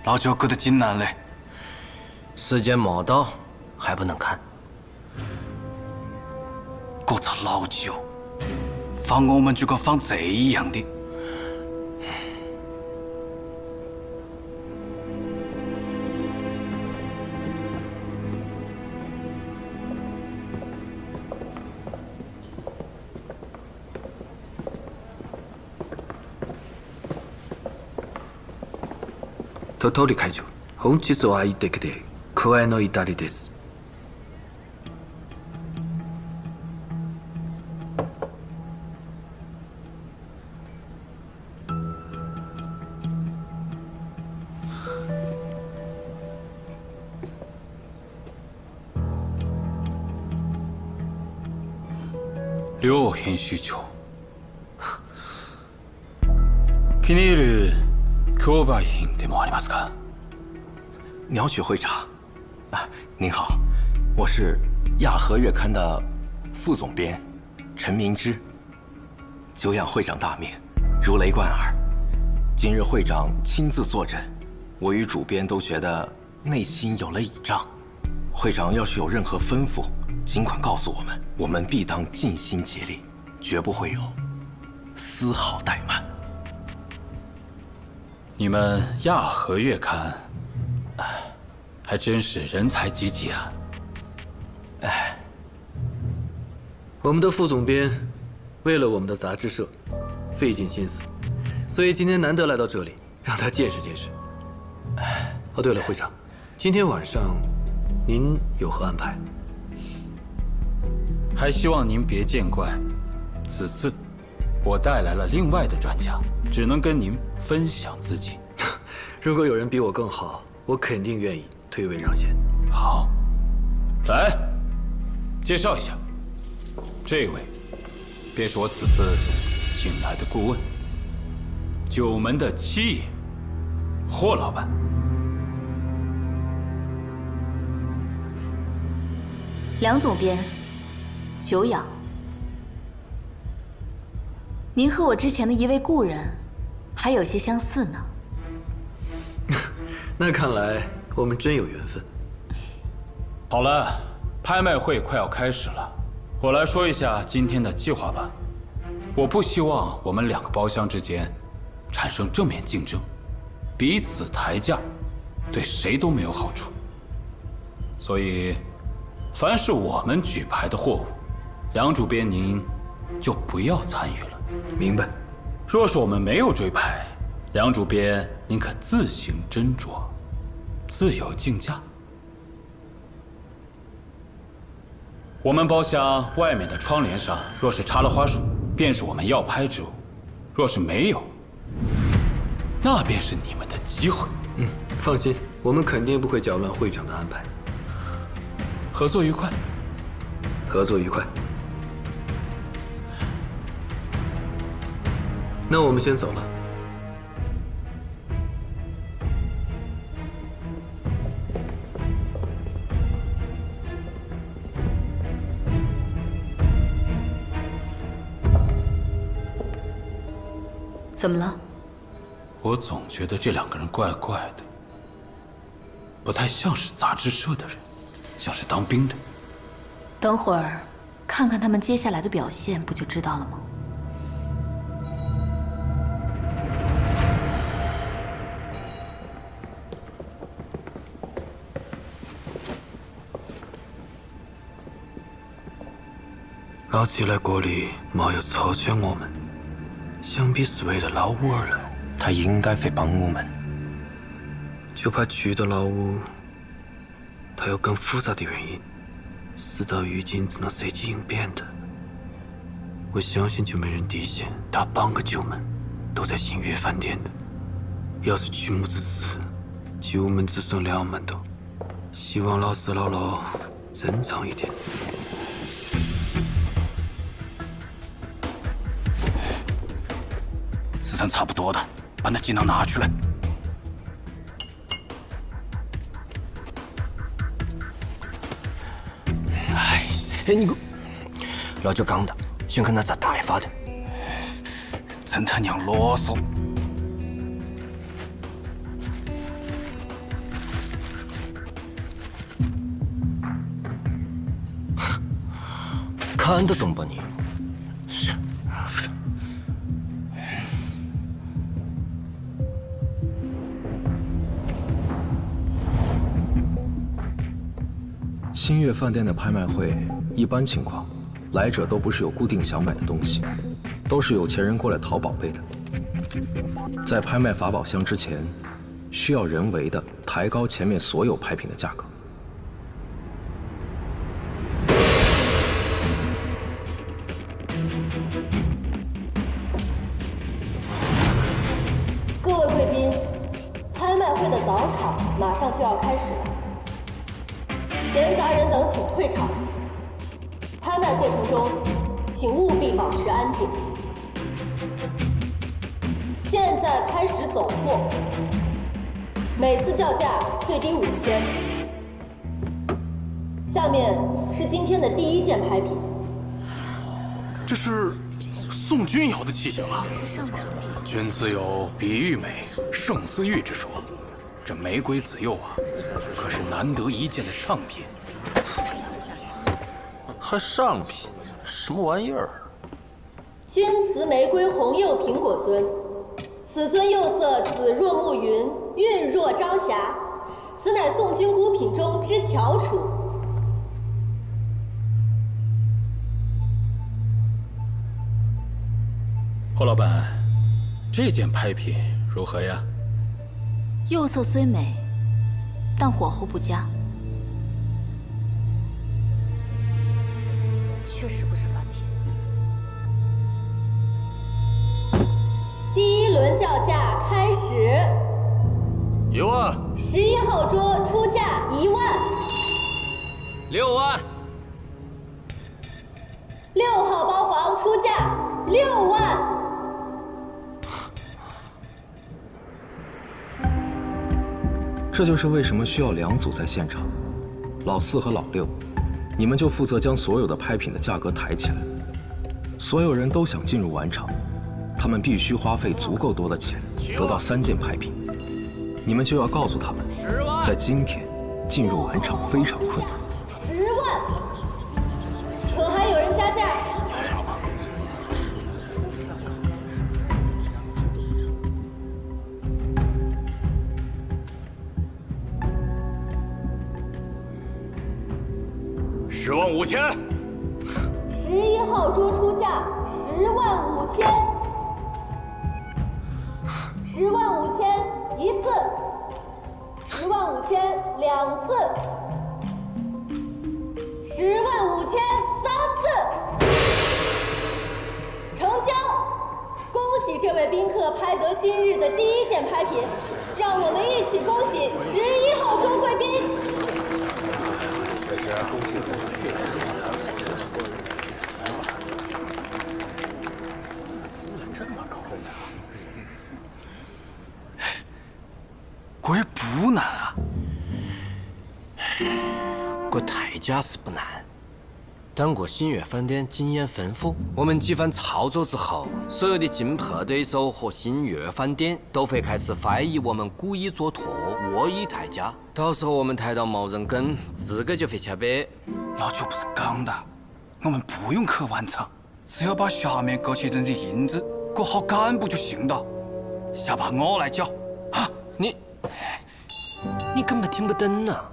老舅觉得紧难嘞。时间没到，还不能看。这次老舅放我们就跟放贼一样的。鳥取会長、本日は相手で加えの至りです。両編集長、気に入る競売品でもありますか？鸟取会长，啊，您好，我是亚和月刊的副总编陈明之。久仰会长大名，如雷贯耳。今日会长亲自坐诊，我与主编都觉得内心有了倚仗。会长要是有任何吩咐，尽管告诉我们，我们必当尽心竭力，绝不会有丝毫怠慢。你们亚和月刊，还真是人才济济啊！我们的副总编为了我们的杂志社费尽心思，所以今天难得来到这里，让他见识见识。哦，对了，会长，今天晚上您有何安排？还希望您别见怪，此次我带来了另外的专家，只能跟您分享自己。如果有人比我更好，我肯定愿意退位让贤。好，来介绍一下，这位便是我此次请来的顾问，九门的七爷霍老板。梁总编，久仰。您和我之前的一位故人还有些相似呢。那看来我们真有缘分。好了，拍卖会快要开始了，我来说一下今天的计划吧。我不希望我们两个包厢之间产生正面竞争，彼此抬价，对谁都没有好处。所以，凡是我们举牌的货物，梁主编您就不要参与了。明白。若是我们没有追牌，梁主编您可自行斟酌，自由竞价。我们包厢外面的窗帘上若是插了花束，便是我们要拍之物；若是没有，那便是你们的机会。放心，我们肯定不会搅乱会长的安排。合作愉快。合作愉快。那我们先走了。怎么了？我总觉得这两个人怪怪的，不太像是杂志社的人，像是当兵的。等会儿看看他们接下来的表现，不就知道了吗？老季来国里没有成全我们，想必是为了老五而来。他应该会帮我们。就怕去到老五，他有更复杂的原因，事到如今只能随机应变的。我相信就没人底线，他半个九门都在新月饭店的。要是曲目之时，九门只剩2门多，希望老师姥姥珍藏一点。时辰差不多了，把那锦囊拿出来。哎，你个老舅讲的，想看他咋大发的。真他娘啰嗦！看得懂吧你？新月饭店的拍卖会，一般情况，来者都不是有固定想买的东西，都是有钱人过来淘宝贝的。在拍卖法宝箱之前，需要人为的抬高前面所有拍品的价格。各位贵宾，拍卖会的早场马上就要开始了。闲杂人等请退场。拍卖过程中，请务必保持安静。现在开始走货，每次叫价最低5000。下面是今天的第一件拍品。这是宋君瑶的器型啊！君自有比玉美胜似玉之说，这玫瑰紫釉啊，可是难得一见的上品。还上品？什么玩意儿？钧瓷玫瑰红釉苹果尊，此尊釉色紫若暮云，韵若朝霞，此乃宋君孤品中之翘楚。侯老板，这件拍品如何呀？釉色虽美，但火候不佳，确实不是凡品。第一轮叫价开始。1万。11号桌出价1万。6万。6号包房出价6万。这就是为什么需要2组在现场，老4和老6，你们就负责将所有的拍品的价格抬起来。所有人都想进入晚场，他们必须花费足够多的钱得到3件拍品，你们就要告诉他们，在今天进入晚场非常困难。10万，可还有人加价？10万5千。11号桌出价10万5千。10万5千1次，10万5千2次，10万5千3次，成交！恭喜这位宾客拍得今日的第1件拍品，让我们一起恭喜11号桌贵宾。这不难啊，这抬价是不难，但我新月饭店经验丰富，我们几番操作之后，所有的竞拍对手和新月饭店都会开始怀疑我们故意做托、恶意抬价，到时候我们抬到冇人跟，自个就会吃瘪。老邱不是讲的，我们不用去晚场，只要把下面这些人的银子过好干部就行了。下把我来缴，啊！你根本听不懂啊！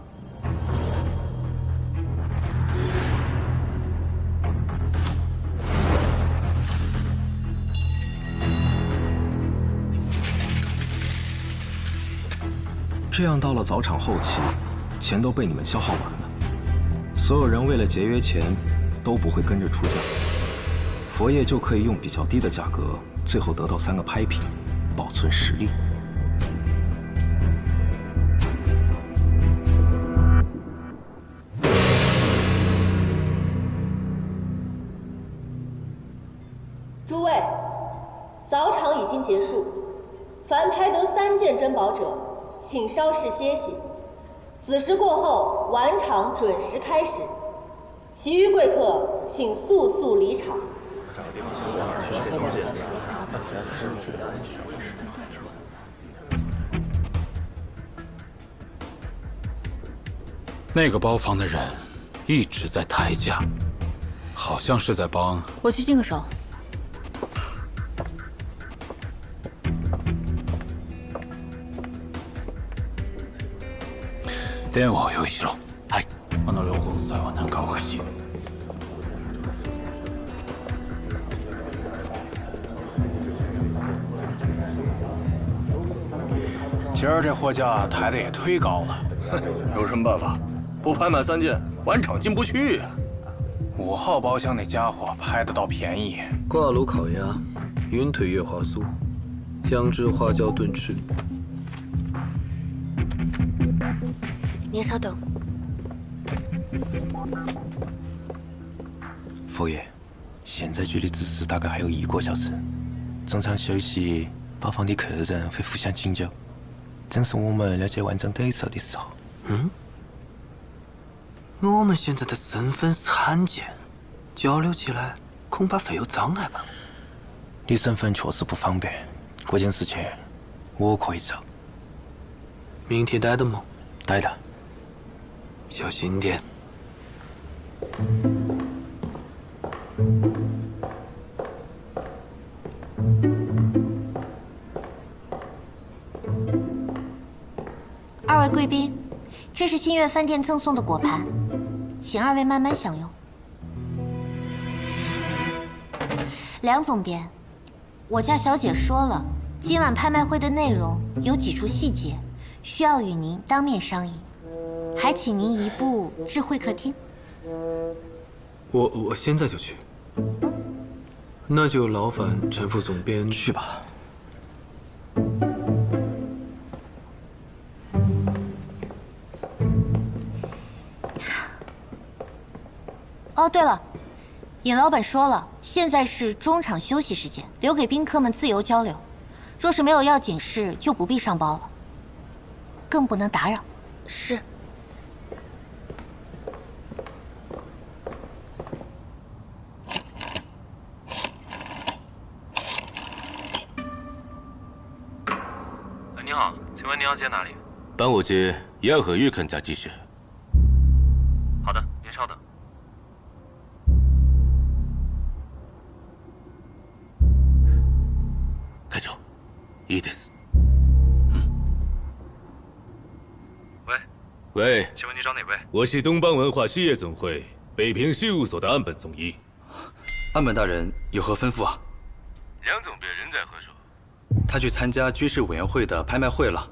这样到了早场后期，钱都被你们消耗完了，所有人为了节约钱，都不会跟着出价，佛爷就可以用比较低的价格，最后得到3个拍品，保存实力。诸位，早场已经结束，凡拍得3件珍宝者，请稍事歇息。子时过后，晚场准时开始，其余贵客请速速离场。那个包房的人一直在抬价，好像是在帮。我去净个手。電話を用意しろ。はい。両国夫妻は何かおかしい。今儿这货价抬的也忒高了，有什么办法？不拍满3件，晚场进不去呀。5号包厢那家伙拍得倒便宜。挂炉烤鸭，云腿月华酥，姜汁花椒炖翅。您稍等。佛爷，现在距离子时大概还有1个小时。中场休息，包房的客人会互相请教，正是我们了解完整对策的时候。我们现在的身份是罕见，交流起来恐怕会有障碍吧？你身份确实不方便，这件事情我可以做。明天带的吗？带的。小心点。2位贵宾，这是新月饭店赠送的果盘，请2位慢慢享用。梁总编，我家小姐说了，今晚拍卖会的内容有几处细节，需要与您当面商议，还请您移步智慧客厅。我现在就去。那就劳烦陈副总编去吧。哦，对了，尹老板说了，现在是中场休息时间，留给宾客们自由交流。若是没有要紧事，就不必上包了，更不能打扰。是。你好，请问您要接哪里？帮我接亚和玉肯家技师。好的，您稍等。会長、いいです。喂，请问你找哪位？我是东方文化事业总会北平事务所的岸本总一。岸本大人有何吩咐啊？梁总编人在何处？他去参加军事委员会的拍卖会了。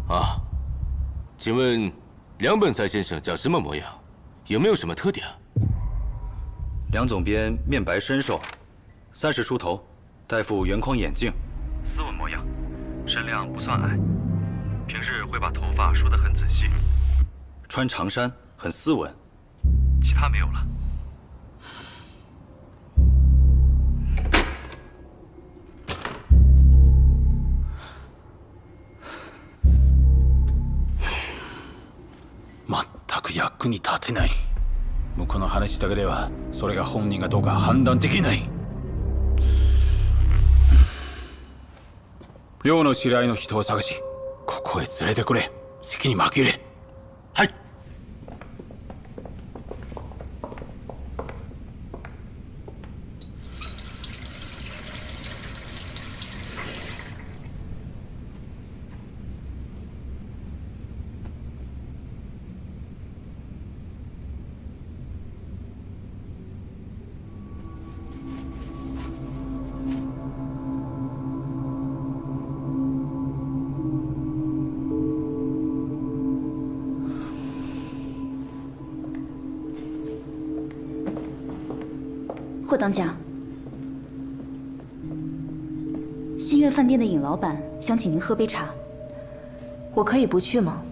啊，请问梁本才先生长什么模样？有没有什么特点？梁总编面白身瘦，30出头，戴副圆框眼镜，斯文模样，身量不算矮，平日会把头发梳得很仔细，穿长衫，很斯文，其他没有了。全く役に立てない。向こうの話だけではそれが本人がどうか判断できない。陽の知り合いの人を探し、ここへ連れてくれ。席に紛れ。はい。霍当家，新月饭店的尹老板想请您喝杯茶。我可以不去吗？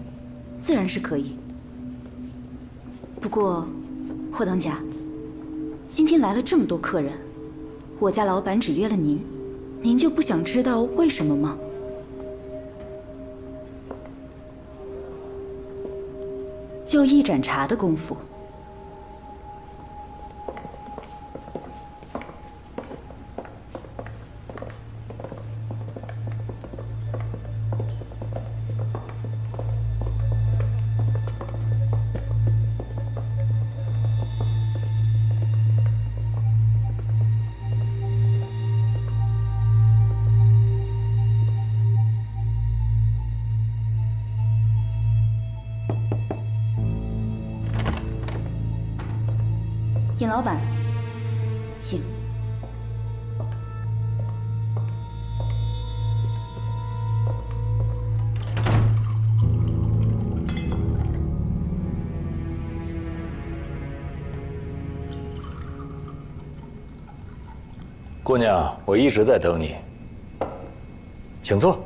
自然是可以。不过，霍当家，今天来了这么多客人，我家老板只约了您，您就不想知道为什么吗？就一盏茶的功夫。尹老板，请。姑娘，我一直在等你，请坐。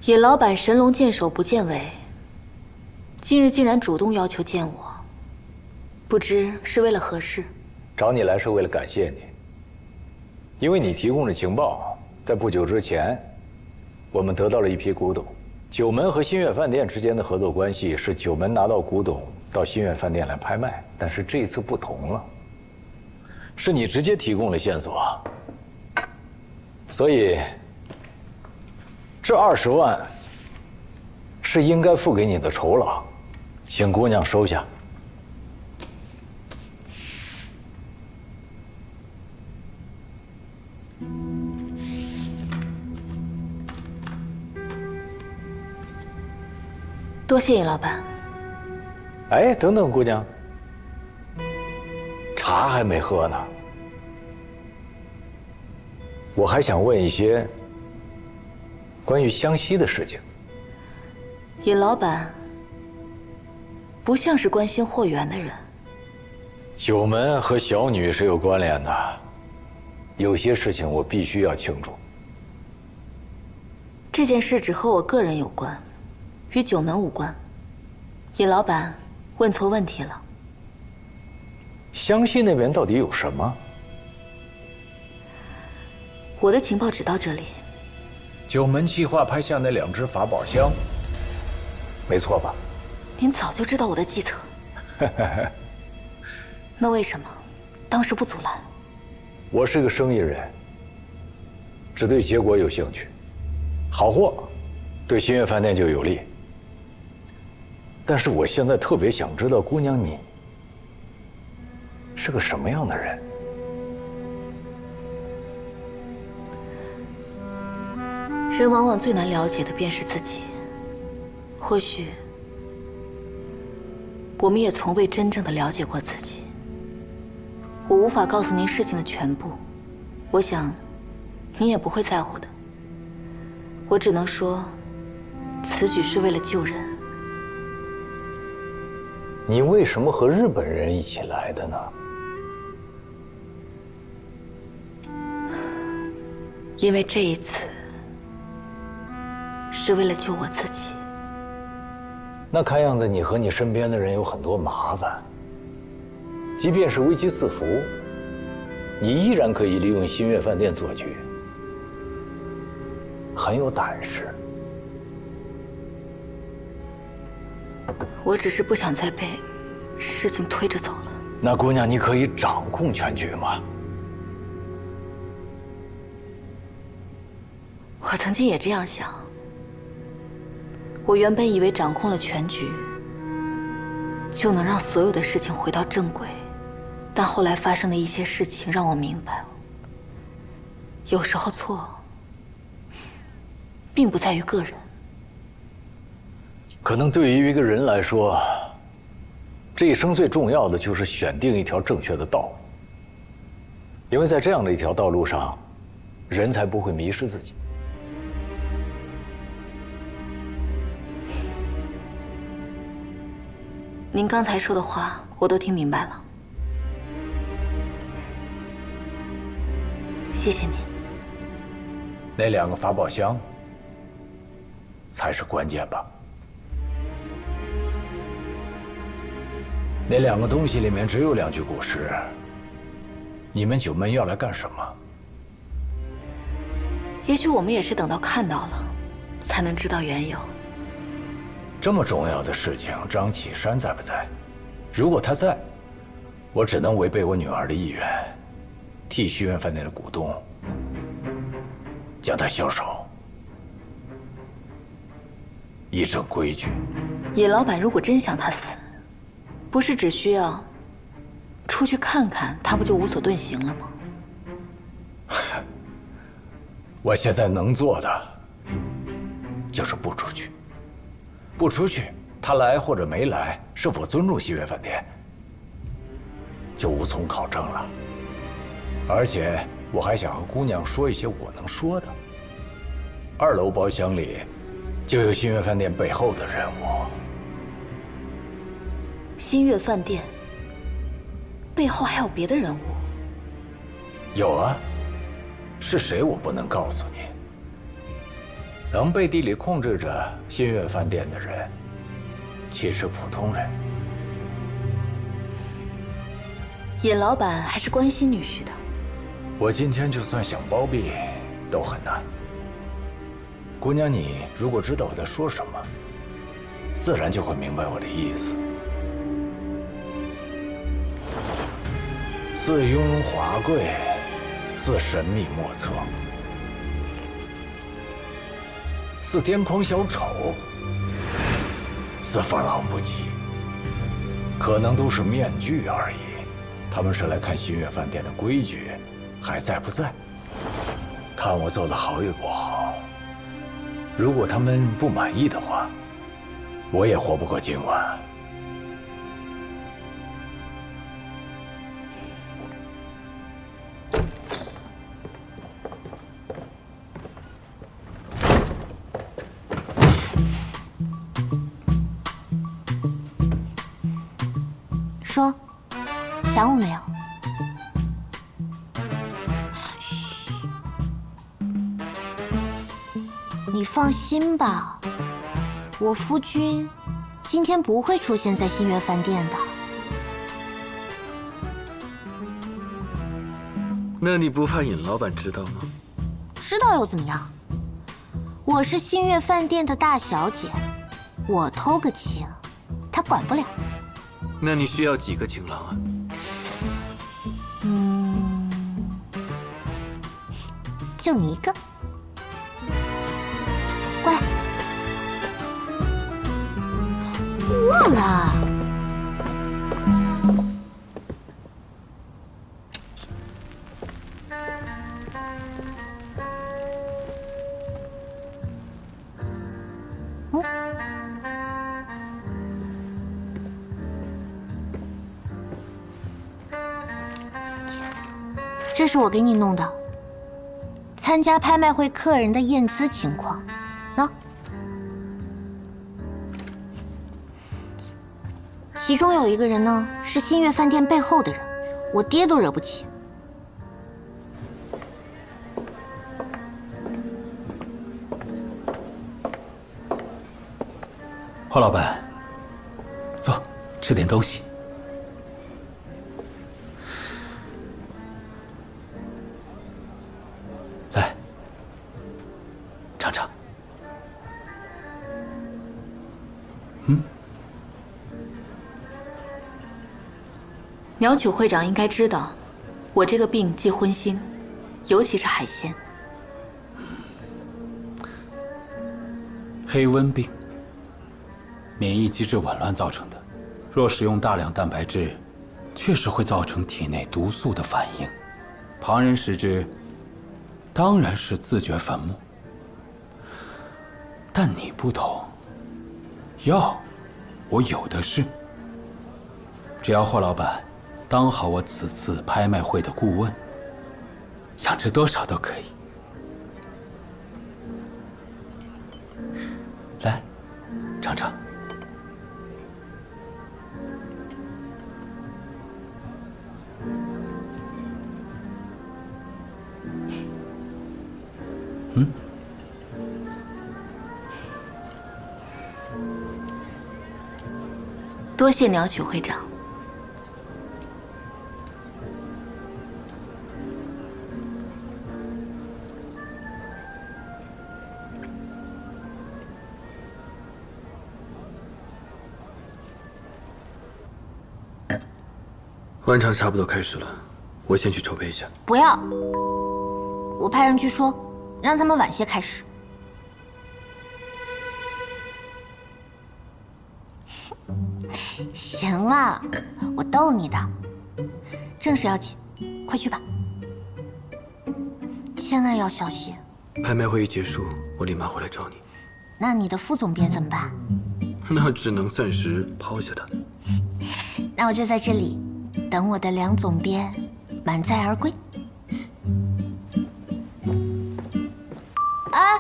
尹老板神龙见首不见尾，今日竟然主动要求见我，不知是为了何事？找你来是为了感谢你，因为你提供的情报，在不久之前。 我们得到了一批古董，九门和新月饭店之间的合作关系是九门拿到古董到新月饭店来拍卖，但是这一次不同了，是你直接提供了线索，所以这20万是应该付给你的酬劳，请姑娘收下。 多谢尹老板。哎，等等，姑娘，茶还没喝呢。我还想问一些关于湘西的事情。尹老板不像是关心货源的人。九门和小女是有关联的，有些事情我必须要清楚。这件事只和我个人有关。 与九门无关，尹老板问错问题了。湘西那边到底有什么？我的情报只到这里。九门计划拍下那2只法宝箱，没错吧？您早就知道我的计策。那为什么当时不阻拦？我是个生意人，只对结果有兴趣。好货，对新月饭店就有利。 但是我现在特别想知道，姑娘你是个什么样的人？人往往最难了解的便是自己。或许我们也从未真正的了解过自己。我无法告诉您事情的全部，我想您也不会在乎的。我只能说，此举是为了救人。 你为什么和日本人一起来的呢？因为这一次是为了救我自己。那看样子你和你身边的人有很多麻烦。即便是危机四伏，你依然可以利用新月饭店做局，很有胆识。 我只是不想再被事情推着走了。那姑娘，你可以掌控全局吗？我曾经也这样想。我原本以为掌控了全局，就能让所有的事情回到正轨，但后来发生的一些事情让我明白了，有时候错，并不在于个人。 可能对于一个人来说，这一生最重要的就是选定一条正确的道路，因为在这样的一条道路上，人才不会迷失自己。您刚才说的话，我都听明白了，谢谢您。那2个法宝箱才是关键吧？ 那2个东西里面只有2句古诗。你们九门要来干什么？也许我们也是等到看到了，才能知道缘由。这么重要的事情，张启山在不在？如果他在，我只能违背我女儿的意愿，替虚苑饭店的股东将他销售，以正规矩。尹老板如果真想他死，不是只需要出去看看，他不就无所遁形了吗？我现在能做的就是不出去。不出去，他来或者没来，是否尊重新月饭店，就无从考证了。而且我还想和姑娘说一些我能说的。2楼包厢里就有新月饭店背后的人物。新月饭店背后还有别的人物？有啊，是谁我不能告诉你。能背地里控制着新月饭店的人，其实普通人。尹老板还是关心女婿的。我今天就算想包庇，都很难。姑娘，你如果知道我在说什么，自然就会明白我的意思。似雍容华贵，似神秘莫测，似癫狂小丑，似放浪不羁，可能都是面具而已。他们是来看新月饭店的规矩还在不在，看我做的好与不好。如果他们不满意的话，我也活不过今晚。说，想我没有？嘘，你放心吧，我夫君今天不会出现在新月饭店的。那你不怕尹老板知道吗？知道又怎么样？我是新月饭店的大小姐，我偷个情，他管不了。那你需要几个情郎啊？就你一个。过来。饿了。这是我给你弄的，参加拍卖会客人的验资情况。喏，其中有一个人呢是新月饭店背后的人，我爹都惹不起。华老板，坐，吃点东西。来，尝尝。鸟曲会长应该知道，我这个病忌荤腥，尤其是海鲜。黑温病，免疫机制紊乱造成的。若使用大量蛋白质，确实会造成体内毒素的反应。旁人食之，当然是自掘坟墓。但你不同，药我有的是。只要霍老板当好我此次拍卖会的顾问，想吃多少都可以。来，尝尝。多谢鸟曲会长。晚场差不多开始了，我先去筹备一下。不要，我派人去说，让他们晚些开始。行了，我逗你的。正事要紧，快去吧，千万要小心。拍卖会一结束，我立马回来找你。那你的副总编怎么办？那只能暂时抛下他。那我就在这里，等我的梁总编满载而归。哎。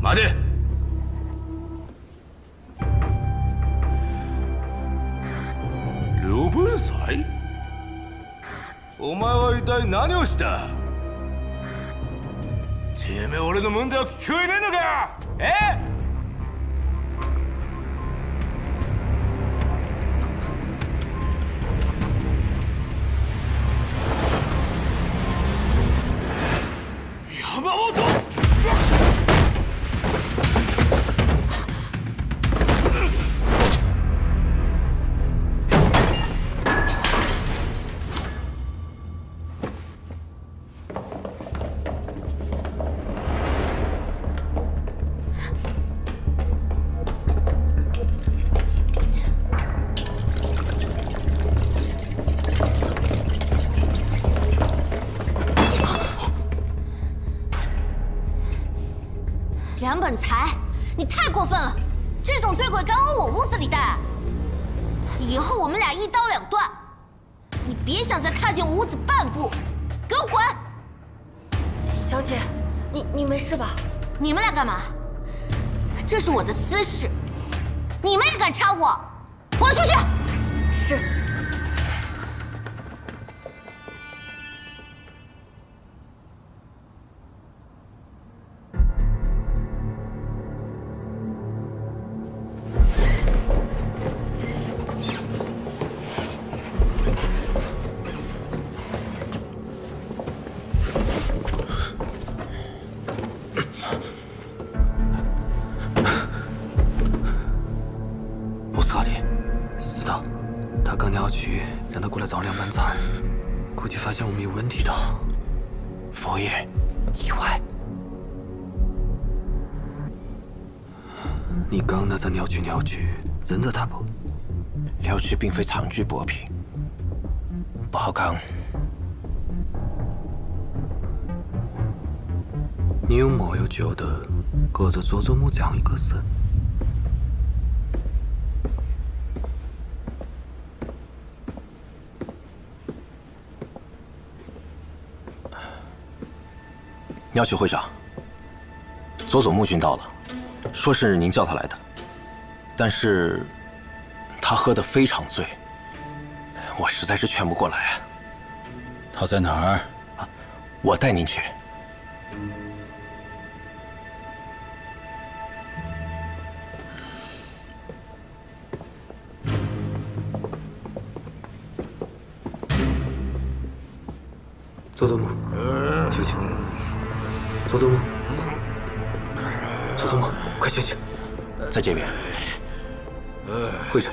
待て。両分祭？お前は一体何をした？てめえ俺の問題は聞こえねえのか？え？山本！梁本才，你太过分了！这种醉鬼敢往我屋子里带，以后我们俩一刀两断！你别想再踏进我屋子半步，给我滚！小姐，你没事吧？你们俩干嘛？这是我的私事，你们也敢插我？滚出去！是。让他过来找梁本才，估计发现我们有问题的。佛爷，意外。你刚那在鸟居，真的他不？鸟居并非长居薄平，不好讲。你有没有觉得，隔着佐佐木这样一个人？鸟取会长，佐佐木君到了，说是您叫他来的，但是他喝得非常醉，我实在是劝不过来啊。他在哪儿？我带您去。佐佐木，醒醒！佐佐木，佐佐木，快醒醒！在这边。会长。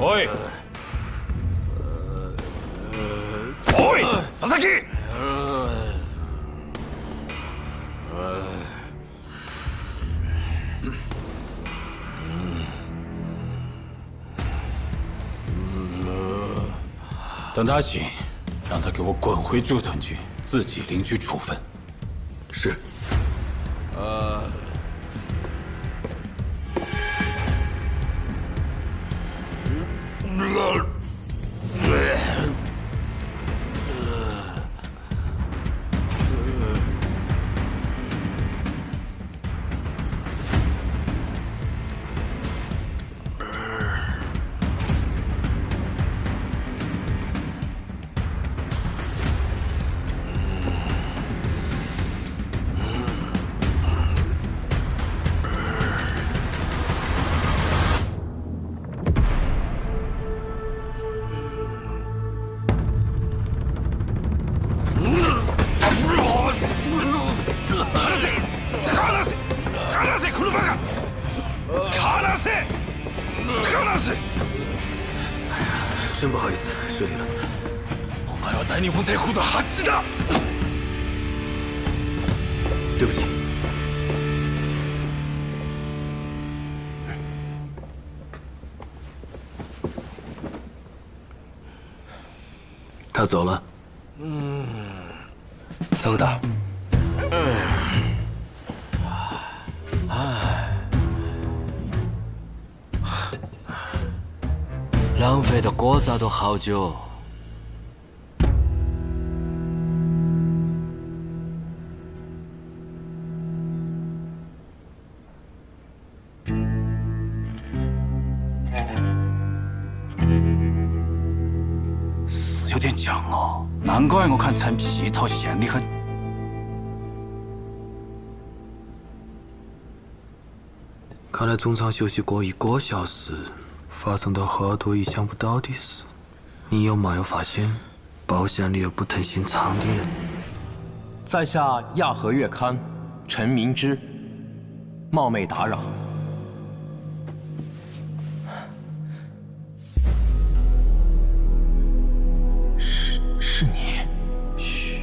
おい！おい！佐々木！等他醒，让他给我滚回驻屯局，自己领取处分。是。真不好意思，失礼了。お前は大日本帝国的恥だ。对不起。他走了。走的。浪费的锅子都好久。死有点僵哦，难怪我看陈皮套咸得很。看来中场休息过1个小时。发生了好多意想不到的事，你有没有发现，包厢里有不同心肠的人？在下亚和月刊陈明之，冒昧打扰。是你？嘘！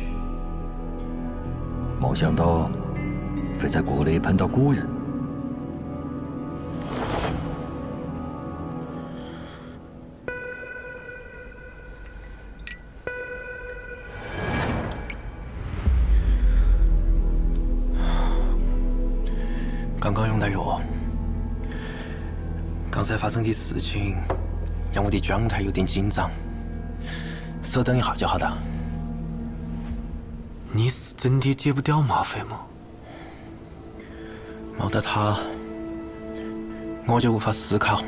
没想到会在国内碰到古人。刚刚用的药，刚才发生的事情让我的状态有点紧张，稍等一下就好了。你是真的戒不掉吗，费姆？没得他，我就无法思考。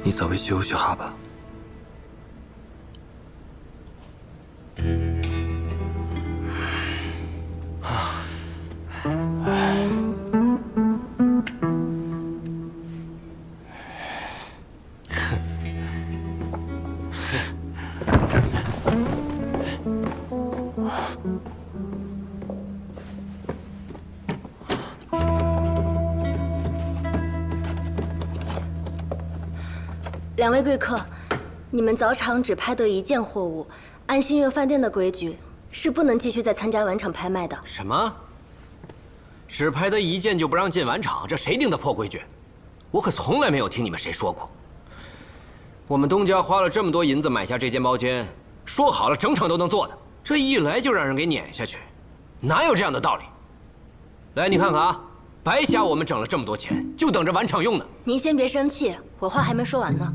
你稍微休息下吧。2位贵客，你们早场只拍得1件货物，按新月饭店的规矩是不能继续再参加晚场拍卖的。什么？只拍得1件就不让进晚场？这谁定的破规矩？我可从来没有听你们谁说过。我们东家花了这么多银子买下这间包间，说好了整场都能做的，这一来就让人给撵下去，哪有这样的道理？来，你看看啊，白瞎我们整了这么多钱，就等着晚场用呢。您先别生气，我话还没说完呢。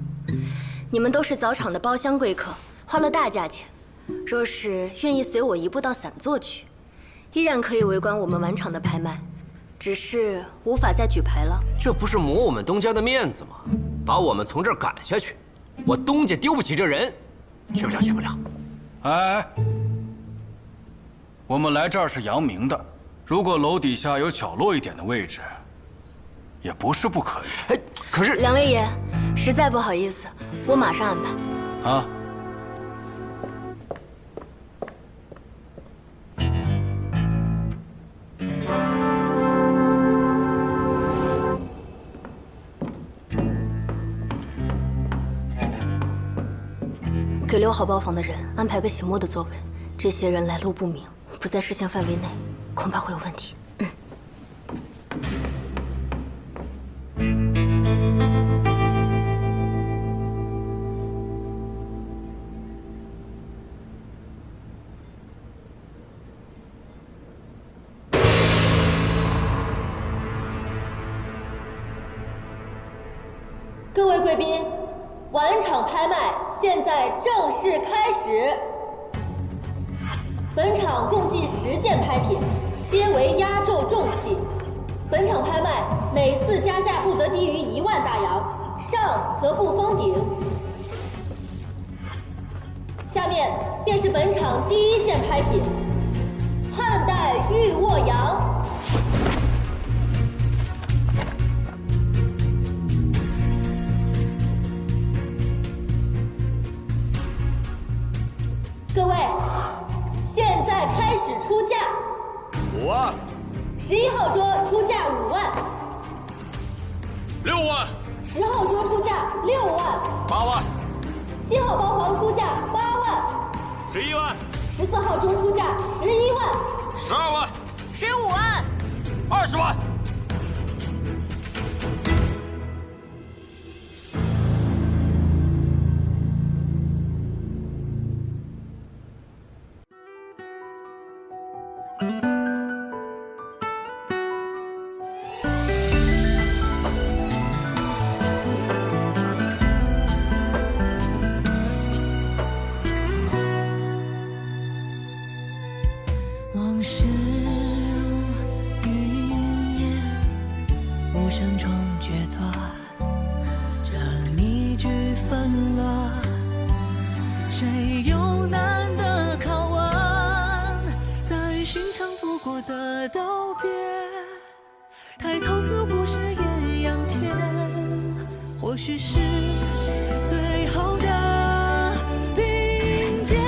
你们都是早场的包厢贵客，花了大价钱，若是愿意随我一步到散座去，依然可以围观我们晚场的拍卖，只是无法再举牌了。这不是抹我们东家的面子吗？把我们从这儿赶下去，我东家丢不起这人，去不了，去不了。哎，我们来这儿是扬名的，如果楼底下有角落一点的位置，也不是不可以。哎，可是2位爷，实在不好意思，我马上安排。啊。给6号包房的人安排个醒目的座位，这些人来路不明，不在视线范围内，恐怕会有问题。各位贵宾，晚场拍卖现在正式开始。本场共计10件拍品，皆为压轴重器。本场拍卖每次加价不得低于1万大洋，上则不封顶。下面便是本场第1件拍品——汉代玉卧羊。各位，现在开始出价。5万。11号桌出价5万。6万。10号桌出价6万，8万，7号包房出价8万，11万，14号桌出价11万，12万，15万，20万。往事如云烟，无声中决断，这谜局纷乱，谁又难得考完？在寻常不过的道别，抬头似乎是艳阳天，或许是最后的并肩。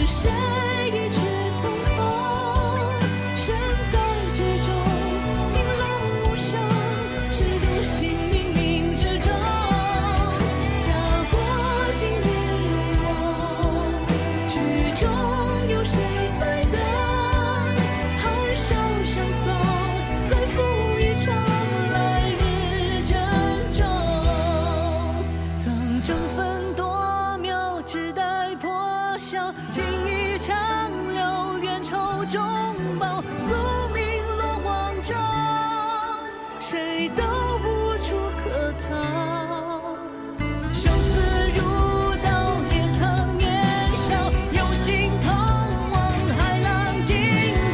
谁一去匆匆，身在剧中，惊浪无声，谁独行冥冥之中。家国经年如梦，剧中有谁在等？含笑相送，再赴一场来日珍重。曾争分夺秒，只待破晓。一场流，冤仇终报，宿命落网中，谁都无处可逃。生死如刀，也曾年少，有心同往海浪惊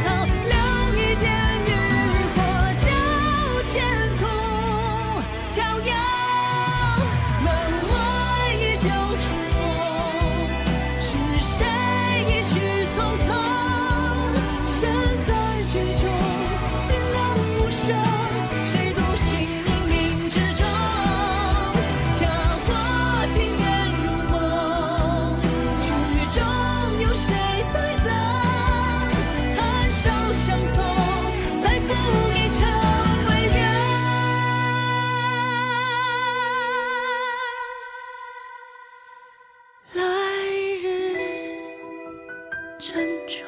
涛，留一点渔火，照前途飘摇。门外依旧春风，是谁匆匆，身在剧中，惊浪无声，谁独行冥冥之中。家国经年如梦，剧中有谁在等？含笑相送，再赴一场为缘。来日珍重。